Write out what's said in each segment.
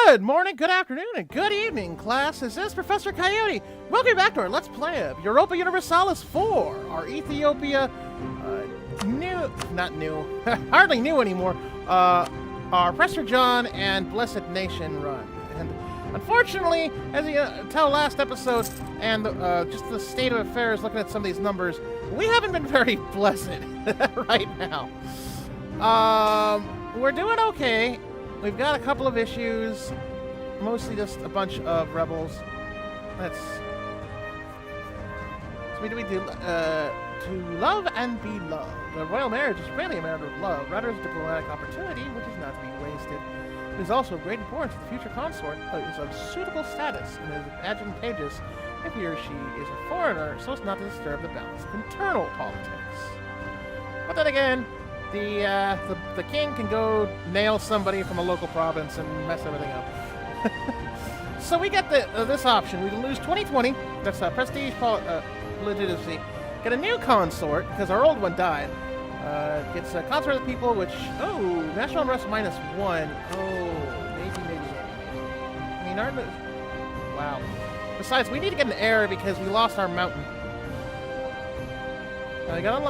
Good morning, good afternoon, and good evening, class. This is Professor Coyote. Welcome back to our Let's Play of Europa Universalis 4, our Ethiopia, hardly new anymore, our Prester John and Blessed Nation run. And unfortunately, as you tell last episode, and just the state of affairs, looking at some of these numbers, we haven't been very blessed right now. We're doing okay. We've got a couple of issues, mostly just a bunch of rebels. Let's... So we do, to love and be loved. The royal marriage is really a matter of love, rather as a diplomatic opportunity, which is not to be wasted. It is also of great importance that the future consort is of suitable status and is advantageous if he or she is a foreigner, so as not to disturb the balance of internal politics. But then again, the king can go nail somebody from a local province and mess everything up. So we get this option. We can lose 2020. That's prestige, legitimacy. Get a new consort because our old one died. Gets a consort of the people, which national unrest -1. Maybe. I mean, wow. Besides, we need to get an heir because we lost our mountain. I got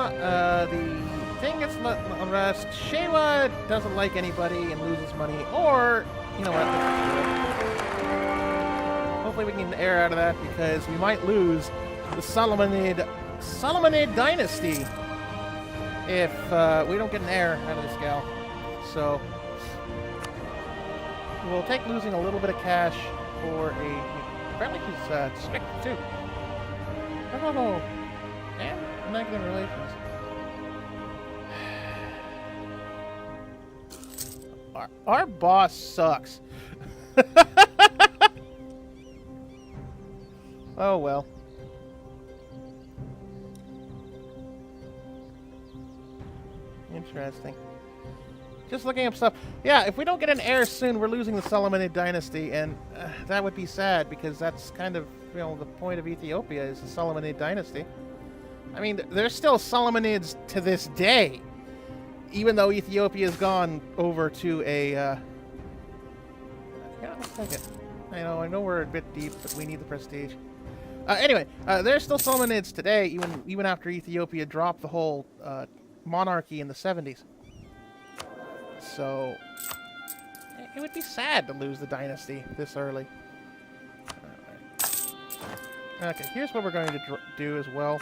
the thing gets unrest. Shewa doesn't like anybody and loses money. Or, you know what? Hopefully we can get an heir out of that because we might lose the Solomonid dynasty if we don't get an heir out of this gal. So we'll take losing a little bit of cash for a... Apparently she's strict too. Oh, and negative relations. Our boss sucks. Oh well. Interesting. Just looking up stuff. Yeah, if we don't get an heir soon, we're losing the Solomonid dynasty, and that would be sad because that's kind of, you know, the point of Ethiopia is the Solomonid dynasty. I mean, there's still Solomonids to this day, even though Ethiopia has gone over to a. Yeah, let's take it. I know we're a bit deep, but we need the prestige. Anyway, there's still Solomonids today, even after Ethiopia dropped the whole monarchy in the 70s. So it would be sad to lose the dynasty this early. Okay, here's what we're going to do as well.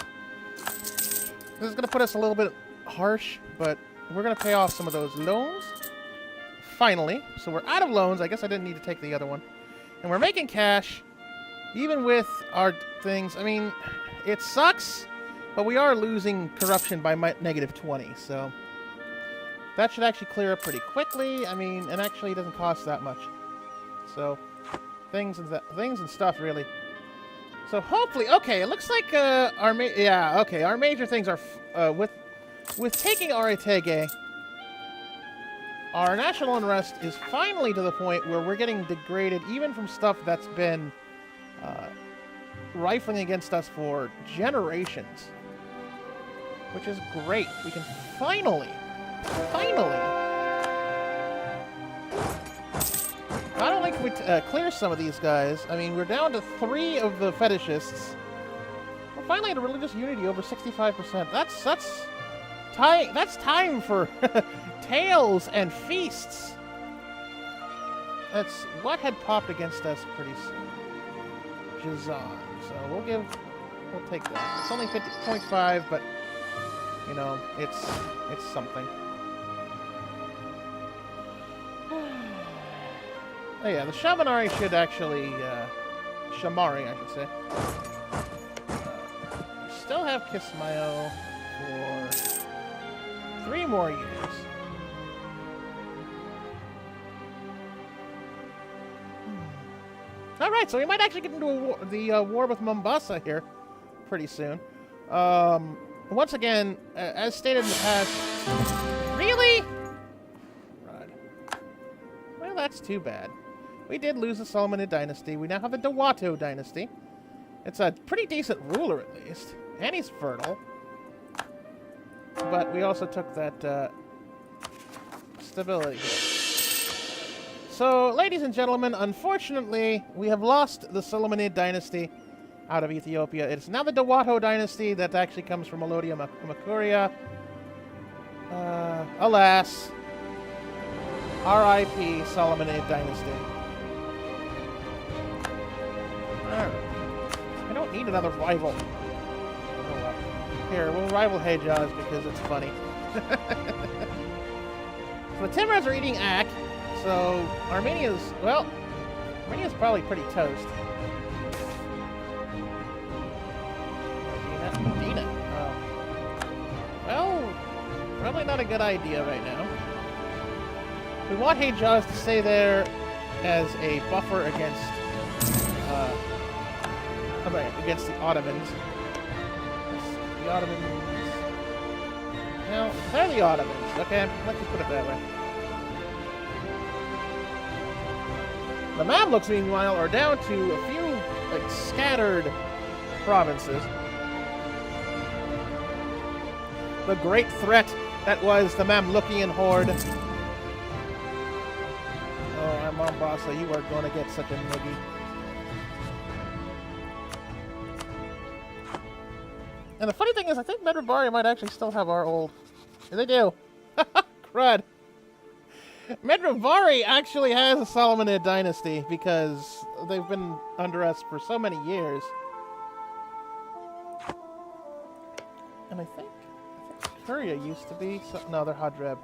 This is going to put us a little bit harsh, but we're going to pay off some of those loans. Finally. So we're out of loans. I guess I didn't need to take the other one. And we're making cash, even with our things. I mean, it sucks, but we are losing corruption by -20, so that should actually clear up pretty quickly. I mean, and actually it doesn't cost that much. So, things and stuff, really. So hopefully, okay, it looks like our major things are with taking Aretege. Our national unrest is finally to the point where we're getting degraded even from stuff that's been rifling against us for generations, which is great. We can finally, not only can we clear some of these guys, I mean, we're down to 3 of the fetishists. We're finally at a religious unity over 65%. That's time for tales and feasts. That's what had popped against us pretty soon. Jazan. So we'll take that. It's only 50.5, but you know, it's something. Oh yeah, the Shamanari should actually, Shamari, I should say. Still have Kismayo for 3 more years. All right, so we might actually get into the war with Mombasa here pretty soon. Once again, as stated in the past, really? Right. Well, that's too bad. We did lose the Solomonid dynasty. We now have the Dawato dynasty. It's a pretty decent ruler, at least. And he's fertile. But we also took that stability hit. So, ladies and gentlemen, unfortunately, we have lost the Solomonid dynasty out of Ethiopia. It's now the Dawato dynasty that actually comes from Melodia Makuria. Alas, R.I.P. Solomonid dynasty. Alright. I don't need another rival. Oh, well. Here, we'll rival Hejaz because it's funny. So the Timurs are eating Ak, so Armenia's probably pretty toast. Medina. Well, probably not a good idea right now. We want Hejaz to stay there as a buffer against the Ottomans. The Ottomans. No, they're the Ottomans. Okay, let's just put it that way. The Mamluks, meanwhile, are down to a few, like, scattered provinces. The great threat that was the Mamlukian horde. Oh, Mombasa, you are going to get such a noogie. And the funny thing is, I think Medribari might actually still have our old... Yeah, they do. Crud. Medribari actually has a Solomonid dynasty because they've been under us for so many years. And I think Kuria used to be... No, they're Hadreb.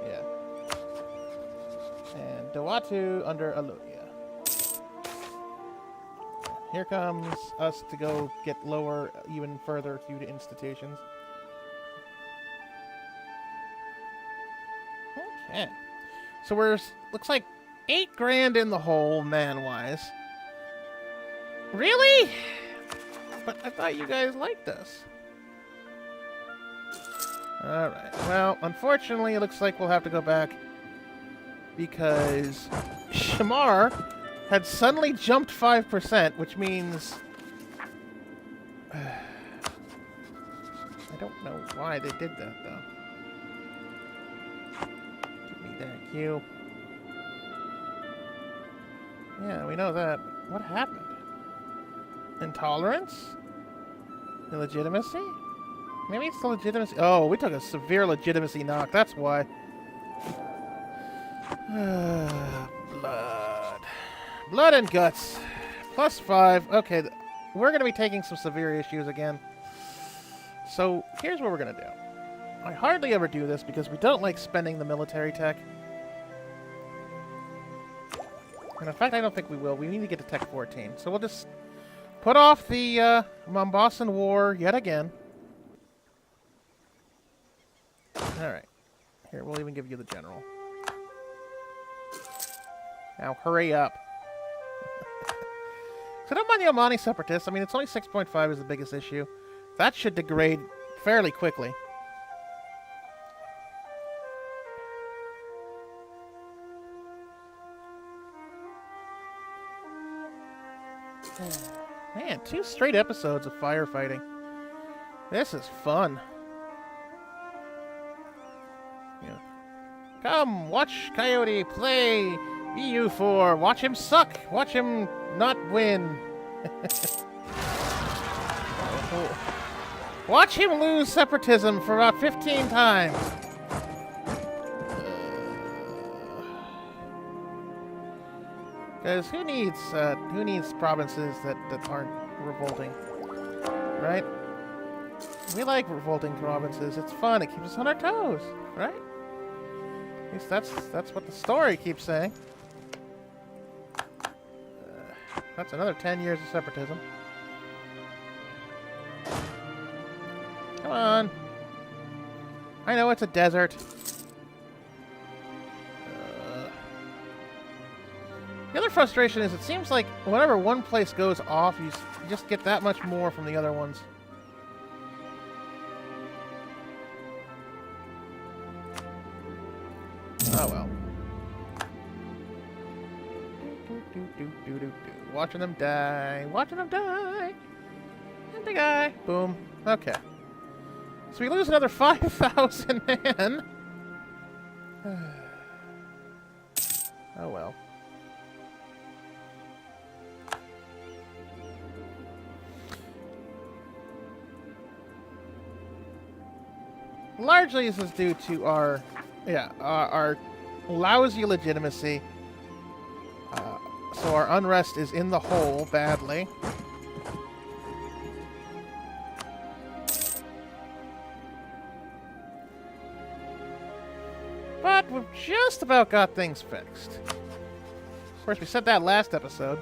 Yeah. And Dawatu under Alodia. Here comes us to go get lower even further due to institutions. Okay. So we're, looks like 8 grand in the hole, man-wise. Really? But I thought you guys liked us. Alright. Well, unfortunately, it looks like we'll have to go back because Shamar had suddenly jumped 5%, which means... I don't know why they did that, though. Give me that Q. Yeah, we know that. What happened? Intolerance? Illegitimacy? Maybe it's the legitimacy... Oh, we took a severe legitimacy knock. That's why. Blood. Blood and guts. +5. Okay, we're going to be taking some severe issues again. So, here's what we're going to do. I hardly ever do this because we don't like spending the military tech. And in fact, I don't think we will. We need to get to Tech 14. So we'll just put off the Mombasan War yet again. Alright. Here, we'll even give you the general. Now, hurry up. So don't mind the Omani separatists. I mean, it's only 6.5 is the biggest issue. That should degrade fairly quickly. Man, 2 straight episodes of firefighting. This is fun. Yeah. Come, watch Coyote play EU4. Watch him suck. Watch him not win. Watch him lose separatism for about 15 times. Because who needs provinces that aren't revolting, right? We like revolting provinces. It's fun. It keeps us on our toes, right? At least that's what the story keeps saying. That's another 10 years of separatism. Come on. I know it's a desert. The other frustration is it seems like whenever one place goes off, you just get that much more from the other ones. Oh well. Watching them die. Watching them die. And the guy. Boom. Okay. So we lose another 5,000 men. Oh well. Largely, this is due to our lousy legitimacy. So our unrest is in the hole badly. But we've just about got things fixed. Of course, we said that last episode.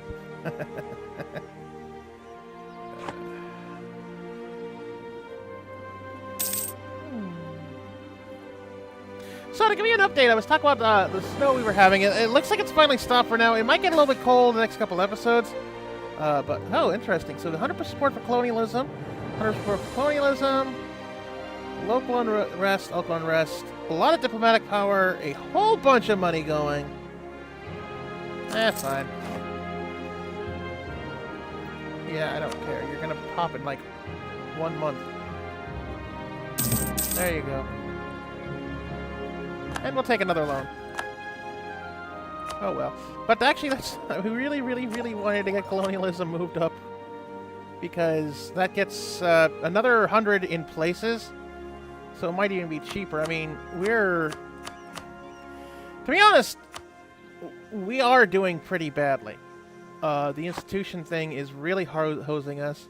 So to give you an update, I was talking about the snow we were having. It looks like it's finally stopped for now. It might get a little bit cold in the next couple episodes. But, oh, interesting. So the 100% support for colonialism, 100% support for colonialism, local unrest, a lot of diplomatic power, a whole bunch of money going. That's fine. Yeah, I don't care. You're going to pop in like 1 month. There you go. And we'll take another loan. Oh well. But actually, we really wanted to get colonialism moved up. Because that gets another 100 in places. So it might even be cheaper. I mean, to be honest, we are doing pretty badly. The institution thing is really hosing us.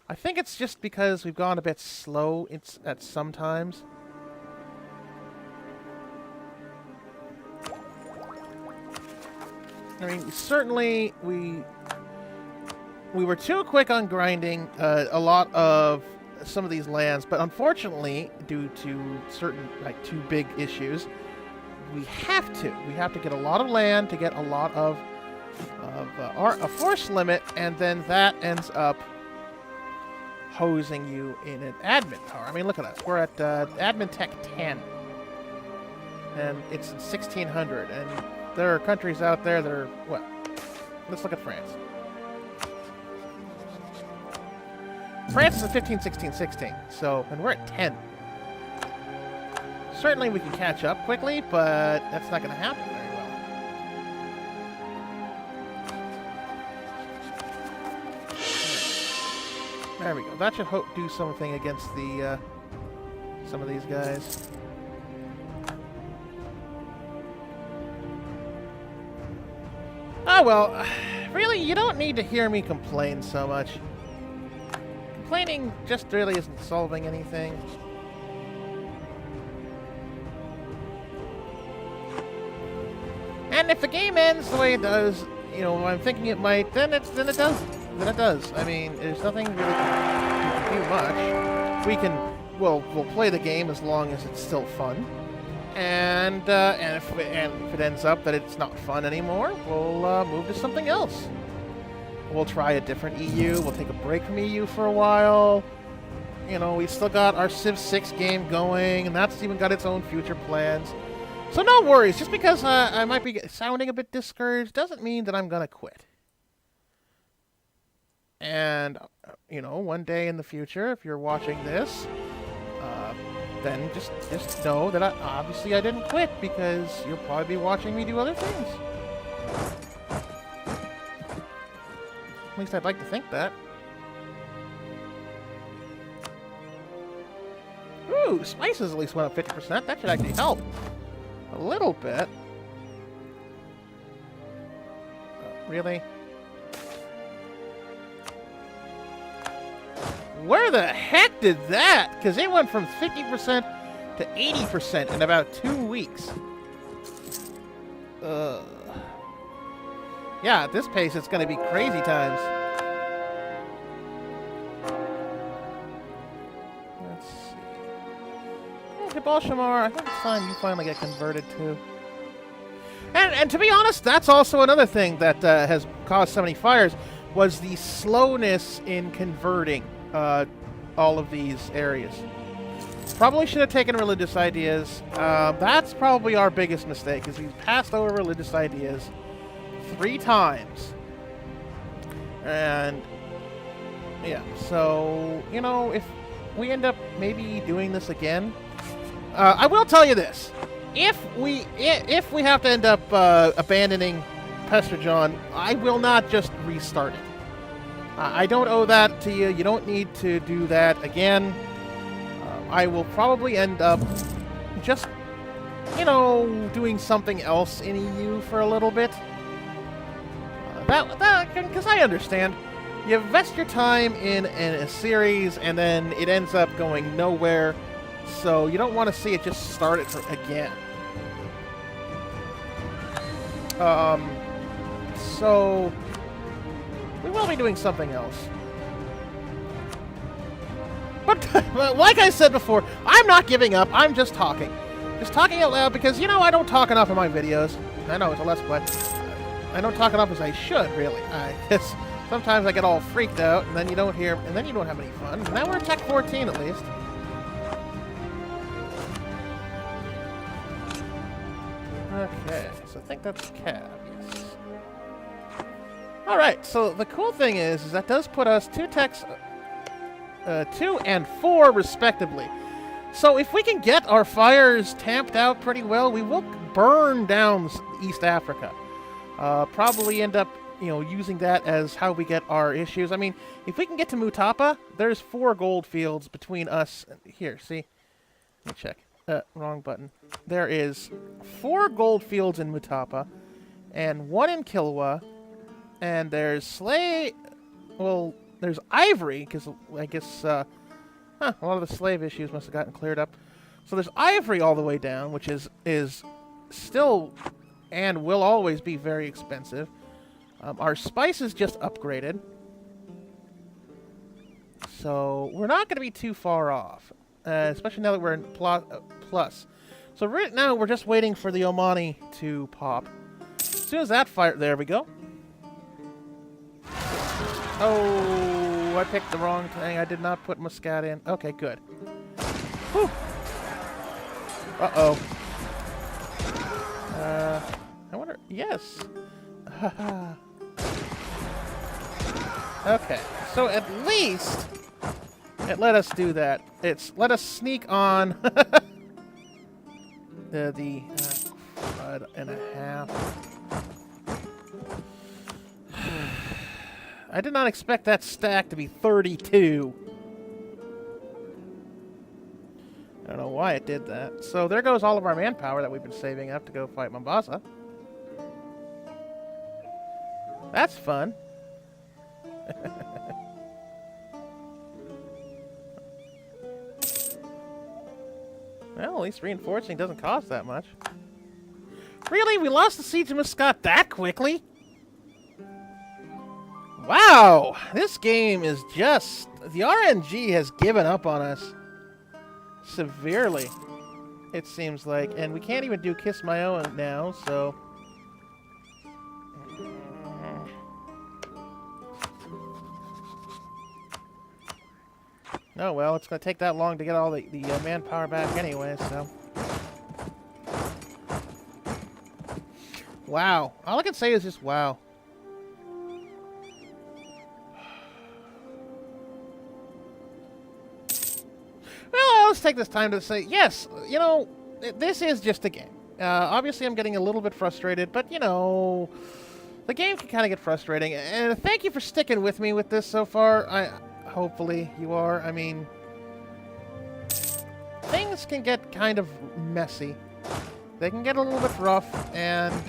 I think it's just because we've gone a bit slow at some times. I mean, certainly we were too quick on grinding a lot of some of these lands, but unfortunately, due to certain two big issues, we have to get a lot of land to get a lot of a force limit, and then that ends up hosing you in an admin tower. I mean, look at us. We're at admin tech 10, and it's 1600, and there are countries out there that are, well, let's look at France. France is at 15, 16, 16, so, and we're at 10. Certainly we can catch up quickly, but that's not going to happen very well. There we go. That should do something against the, some of these guys. Oh, well, really, you don't need to hear me complain so much. Complaining just really isn't solving anything. And if the game ends the way it does, you know, I'm thinking it might, then it does. I mean, there's nothing really to do much. We'll play the game as long as it's still fun. And if it ends up that it's not fun anymore, we'll move to something else. We'll try a different EU. We'll take a break from EU for a while. You know, we've still got our Civ 6 game going, and that's even got its own future plans. So no worries. Just because I might be sounding a bit discouraged doesn't mean that I'm gonna quit. And, you know, one day in the future, if you're watching this, then just know that obviously I didn't quit, because you'll probably be watching me do other things. At least I'd like to think that. Ooh, spices at least went up 50%. That should actually help. A little bit. Really? Where the heck did that? Because it went from 50% to 80% in about 2 weeks. Yeah, at this pace, it's going to be crazy times. Let's see. Yeah, Jabal Shamar, I think it's time you finally get converted too. And to be honest, that's also another thing that has caused so many fires, was the slowness in converting all of these areas. Probably should have taken religious ideas. That's probably our biggest mistake, is we've passed over religious ideas 3 times. And yeah, so, you know, if we end up maybe doing this again, I will tell you this. if we have to end up abandoning Pester John, I will not just restart it. I don't owe that to you. You don't need to do that again. I will probably end up just, doing something else in EU for a little bit. Because I understand. You invest your time in a series, and then it ends up going nowhere. So you don't want to see it just start it again. So we will be doing something else. But like I said before, I'm not giving up. I'm just talking. Just talking out loud because, I don't talk enough in my videos. I know, it's a Let's Play. I don't talk enough as I should, really. Sometimes I get all freaked out, and then you don't hear, and then you don't have any fun. Now we're at Tech 14, at least. Okay, so I think that's Cab, yes. Alright, so the cool thing is that does put us 2 techs, 2 and 4 respectively. So if we can get our fires tamped out pretty well, we will burn down East Africa. Probably end up, using that as how we get our issues. I mean, if we can get to Mutapa, there's 4 gold fields between us. Here, see? Let me check. Wrong button. There is 4 gold fields in Mutapa, and 1 in Kilwa, and there's there's Ivory, because I guess, a lot of the slave issues must have gotten cleared up. So there's Ivory all the way down, which is still and will always be very expensive. Our spice is just upgraded, so we're not going to be too far off, especially now that we're in plus. So right now we're just waiting for the Omani to pop. As soon as that fire, there we go. Oh, I picked the wrong thing. I did not put Muscat in. Okay, good. Whew. Uh-oh. I wonder... Yes. Okay, so at least it let us do that. It's let us sneak on the crud and a half. I did not expect that stack to be 32. I don't know why it did that. So there goes all of our manpower that we've been saving up to go fight Mombasa. That's fun. Well, at least reinforcing doesn't cost that much. Really? We lost the siege of Muscat that quickly? Wow! This game is just... The RNG has given up on us. Severely, it seems like. And we can't even do Kiss My Own now, so... Oh well, it's going to take that long to get all the manpower back anyway, so... Wow. All I can say is just wow. Well, let's take this time to say, yes, this is just a game. Obviously, I'm getting a little bit frustrated, but, the game can kind of get frustrating. And thank you for sticking with me with this so far. Hopefully you are. I mean, things can get kind of messy. They can get a little bit rough, and,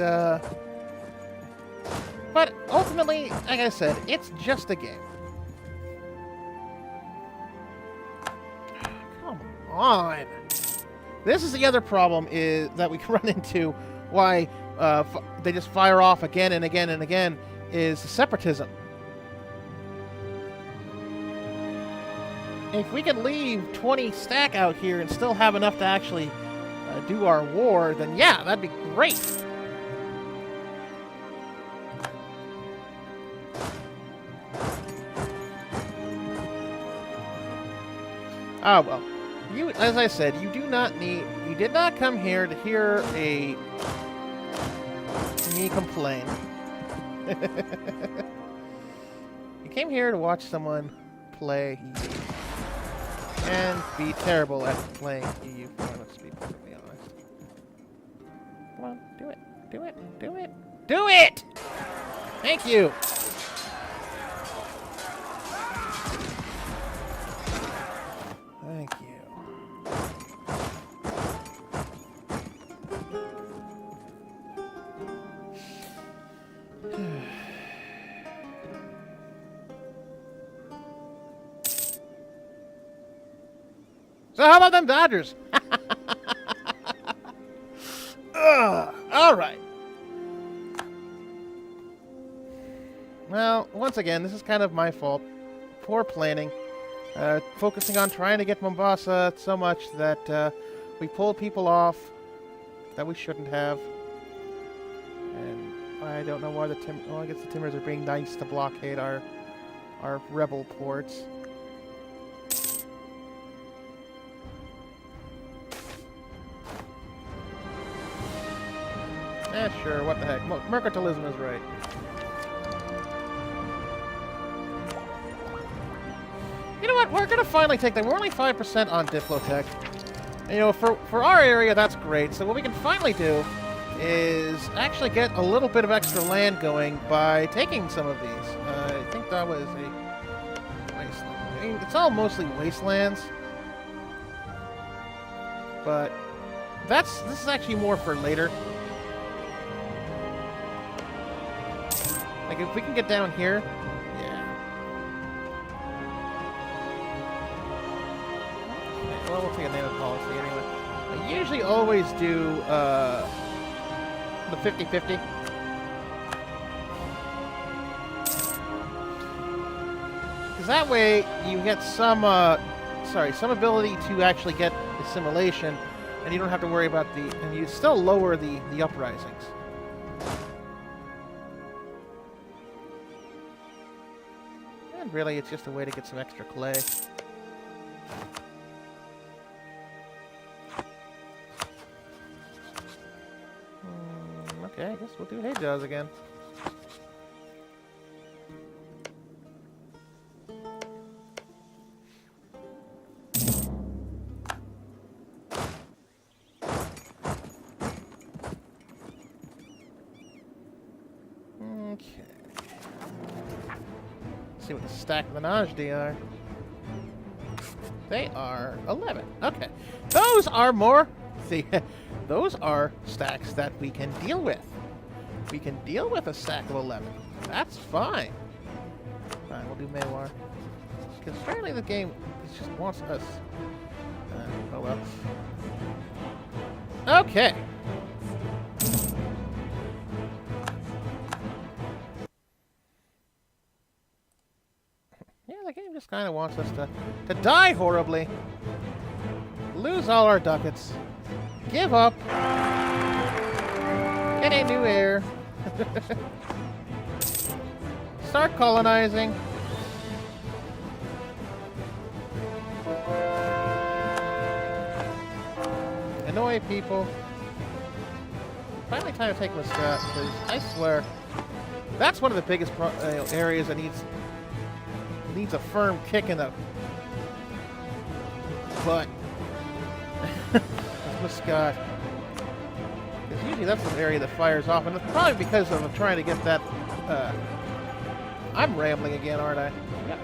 but ultimately, like I said, it's just a game. Come on. This is the other problem is that we can run into why they just fire off again and again and again is separatism. If we could leave 20 stack out here and still have enough to actually do our war, then yeah, that'd be great. Ah, well. You, as I said, you did not come here to hear me complain. You came here to watch someone play EU. And be terrible at playing EU, let's be perfectly honest. on. Do it. Do it. Do it. Do it! Thank you. Thank you. So how about them Dodgers? All right. Well, once again, this is kind of my fault. Poor planning. Focusing on trying to get Mombasa so much that we pulled people off that we shouldn't have. And I don't know why well, I guess the Timbers are being nice to blockade our rebel ports. Sure, what the heck. Mercantilism is right. You know what? We're going to finally take that. We're only 5% on Diplotech. And, you know, for our area, that's great. So what we can finally do is actually get a little bit of extra land going by taking some of these. I think that was a wasteland. I mean, it's all mostly wastelands. But this is actually more for later. Like, if we can get down here, yeah. Okay, well, we'll take a native policy anyway. I usually always do the 50-50. Because that way, you get some ability to actually get assimilation, and you don't have to worry about and you still lower the uprisings. Really, it's just a way to get some extra clay. Okay, I guess we'll do hay jaws again. Okay. See what the stack of the Najdi are. They are 11. Okay. Those are more... See, those are stacks that we can deal with. We can deal with a stack of 11. That's fine. Alright, we'll do Maywar. Because apparently the game just wants us. Oh well. Okay. The game just kind of wants us to die horribly, lose all our ducats, give up, get a new heir, start colonizing, annoy people. Finally time to take Muscat, because I swear, that's one of the biggest areas that needs a firm kick in the butt. Muscat. Because usually that's an area that fires off, and it's probably because of trying to get that. I'm rambling again, aren't I? Yeah.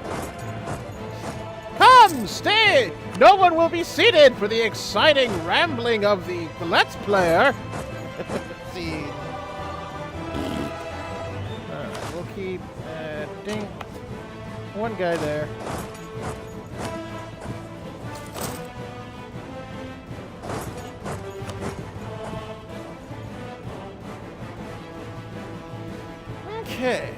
Come, stay! No one will be seated for the exciting rambling of the Let's Player. Let's see. Alright, we'll keep ding. One guy there. Okay.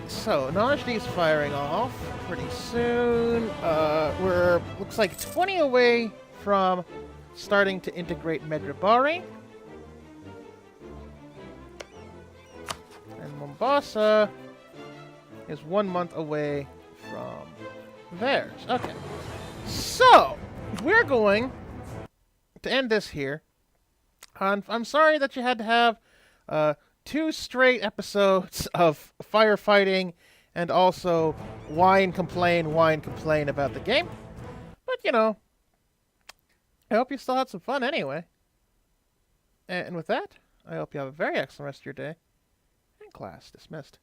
So, Najdi's firing off pretty soon. We're, looks like 20 away from starting to integrate Medrabari. And Mombasa is 1 month away from theirs. Okay. So, we're going to end this here. I'm sorry that you had to have 2 straight episodes of firefighting and also whine, complain about the game. But, you know, I hope you still had some fun anyway. And with that, I hope you have a very excellent rest of your day. And class dismissed.